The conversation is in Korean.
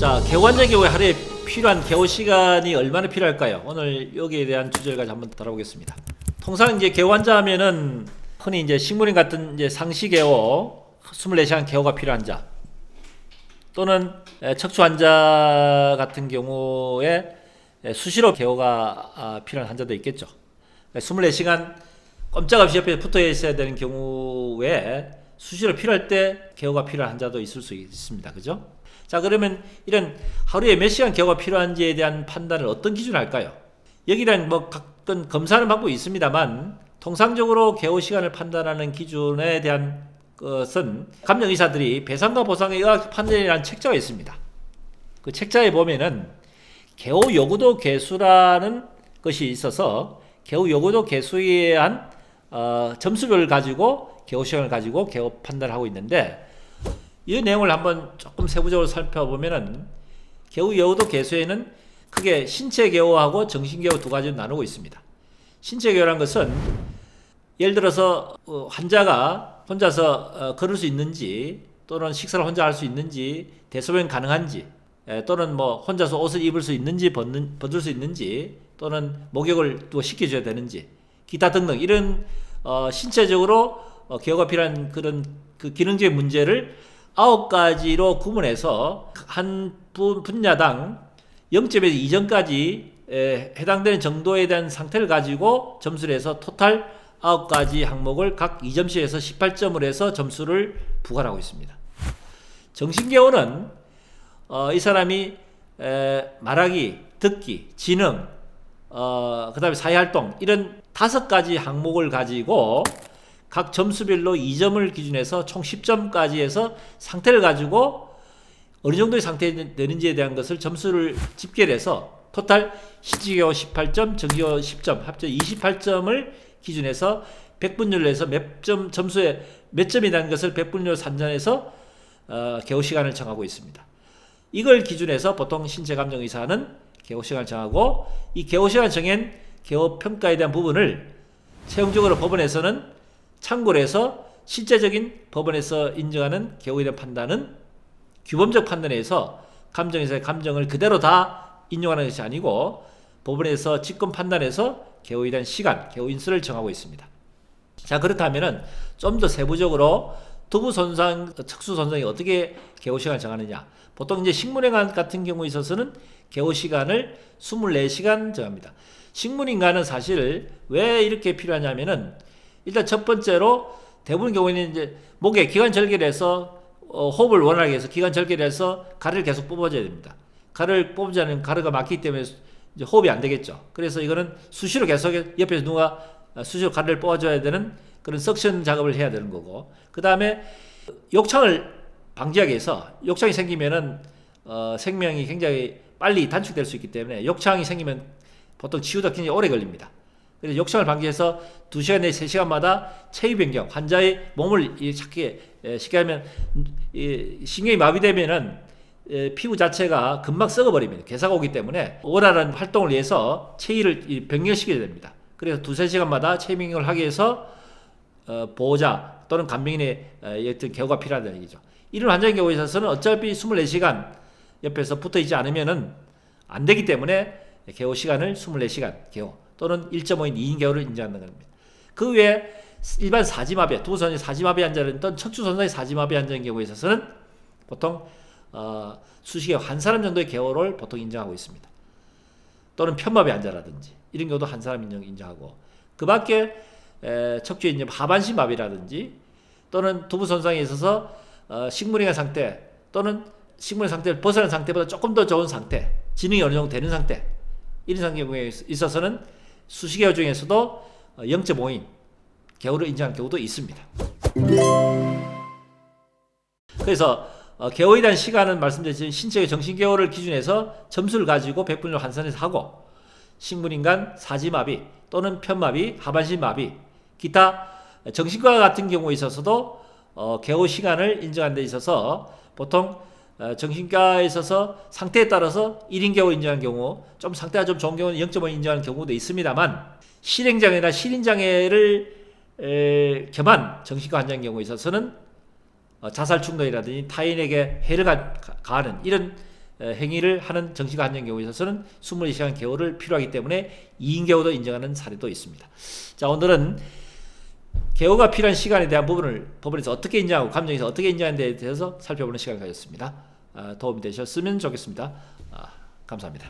자, 개원적인 경우에 하루에 필요한 개호 시간이 얼마나 필요할까요? 오늘 여기에 대한 주제를 가지고 한번 다뤄보겠습니다. 통상 이제 개호 환자 하면은 흔히 이제 식물인 같은 이제 상시 개호 24시간 개호가 필요한 자, 또는 척추 환자 같은 경우에 수시로 개호가 필요한 환자도 있겠죠. 24시간 꼼짝없이 옆에 붙어 있어야 되는 경우에 수시로 필요할 때 개호가 필요한 환자도 있을 수 있습니다. 그죠? 자, 그러면 이런 하루에 몇 시간 개호가 필요한지에 대한 판단을 어떤 기준으로 할까요? 여기는 뭐 각종 검사하는 방법이 있습니다만 통상적으로 개호 시간을 판단하는 기준에 대한 것은 감정의사들이 배상과 보상의 의학 판단이라는 책자가 있습니다. 그 책자에 보면은 개호 요구도 개수라는 것이 있어서 개호 요구도 개수에 의한 점수를 가지고 개호 시간을 가지고 개호 판단을 하고 있는데, 이 내용을 한번 조금 세부적으로 살펴보면은 개호 요구도 개수에는 크게 신체 개호하고 정신 개호 두 가지로 나누고 있습니다. 신체 개호란 것은 예를 들어서 환자가 혼자서 걸을 수 있는지, 또는 식사를 혼자 할 수 있는지, 대소변 가능한지, 또는 뭐 혼자서 옷을 입을 수 있는지 벗을 수 있는지, 또는 목욕을 또 시켜줘야 되는지, 기타 등등 이런 신체적으로 개호가 필요한 그런 그 기능적인 문제를 9가지로 구분해서 한 분야당 0점에서 2점까지 해당되는 정도에 대한 상태를 가지고 점수를 해서 토탈 9가지 항목을 각 2점씩 해서 18점을 해서 점수를 부과하고 있습니다. 정신개호는 이 사람이 말하기, 듣기, 지능, 그 다음에 사회활동 이런 5가지 항목을 가지고 각 점수별로 2점을 기준해서 총 10점까지 해서 상태를 가지고 어느 정도의 상태에 되는지에 대한 것을 점수를 집계해서 토탈 신체개호 18점, 정신개호 10점, 합쳐 28점을 기준해서 백분율로 해서 점수에 몇 점이라는 것을 백분율로 산정해서 개호 시간을 정하고 있습니다. 이걸 기준해서 보통 신체감정의사는 개호 시간을 정하고, 이 개호 시간 정한 개호 평가에 대한 부분을 최종적으로 법원에서는 참고를 해서 실제적인 법원에서 인정하는 개호에 대한 판단은 규범적 판단에서 감정의사의 감정을 그대로 다 인용하는 것이 아니고 법원에서 직권 판단해서 개호에 대한 시간, 개호 인수를 정하고 있습니다. 자, 그렇다면은 좀 더 세부적으로 두부 손상, 척수 손상이 어떻게 개호 시간을 정하느냐. 보통 이제 식물인간 같은 경우에 있어서는 개호 시간을 24시간 정합니다. 식물인간은 사실 왜 이렇게 필요하냐면은 일단 첫 번째로 대부분 경우에는 이제 목에 기관절개를 해서 호흡을 원활하게 해서 기관절개를 해서 가래를 계속 뽑아줘야 됩니다. 가래를 뽑지 않으면 가래가 막히기 때문에 이제 호흡이 안 되겠죠. 그래서 이거는 수시로 계속 옆에서 누가 수시로 가래를 뽑아줘야 되는 그런 석션 작업을 해야 되는 거고, 그 다음에 욕창을 방지하기 위해서 욕창이 생기면은 생명이 굉장히 빨리 단축될 수 있기 때문에 욕창이 생기면 보통 치유가 굉장히 오래 걸립니다. 그래서 욕창을 방지해서 2시간 내지 3시간마다 체위 변경, 환자의 몸을 쉽게 하면 신경이 마비되면은 피부 자체가 금방 썩어버립니다. 괴사가 오기 때문에 원활한 활동을 위해서 체위를 변경시켜야 됩니다. 그래서 2-3시간마다 체위 변경을 하기 위해서 보호자 또는 간병인의 어떤 개호가 필요하다는 얘기죠. 이런 환자의 경우에 있어서는 어차피 24시간 옆에서 붙어있지 않으면은 안 되기 때문에 개호 시간을 24시간 개호 또는 1.5인 2인 개호를 인정하는 겁니다. 그 외에 일반 사지마비, 두부손상의 사지마비 환자는 또는 척추손상의 사지마비 환자의 경우에 있어서는 보통 수시개호 한 사람 정도의 개호를 보통 인정하고 있습니다. 또는 편마비 환자라든지 이런 경우도 한 사람 인정하고, 그 밖에 척추의 이제 하반신 마비라든지 또는 두부 손상에 있어서 식물인간 상태 또는 식물의 상태를 벗어난 상태보다 조금 더 좋은 상태, 지능이 어느 정도 되는 상태, 이런 상태에 있어서는 수시개호 중에서도 0.5인 개호를 인정하는 경우도 있습니다. 그래서 개호에 대한 시간은 말씀드렸지만 신체의 정신개호를 기준해서 점수를 가지고 백분율로 환산해서 하고, 식물인간 사지마비 또는 편마비, 하반신마비, 기타 정신과 같은 경우에 있어서도 개호 시간을 인정하는 데 있어서 보통 정신과에 있어서 상태에 따라서 1인 개호 인정하는 경우, 좀 상태가 좀 좋은 경우는 0.5 인정하는 경우도 있습니다만, 실행장애나 실인장애를 겸한 정신과 환자의 경우에 있어서는 자살 충동이라든지 타인에게 해를 가하는 이런 행위를 하는 정신과 한정 경우에 있어서는 24시간 개호를 필요하기 때문에 2인 개호도 인정하는 사례도 있습니다. 자, 오늘은 개호가 필요한 시간에 대한 부분을 법원에서 어떻게 인정하고 감정에서 어떻게 인정하는 데 대해서 살펴보는 시간을 가졌습니다. 도움이 되셨으면 좋겠습니다. 감사합니다.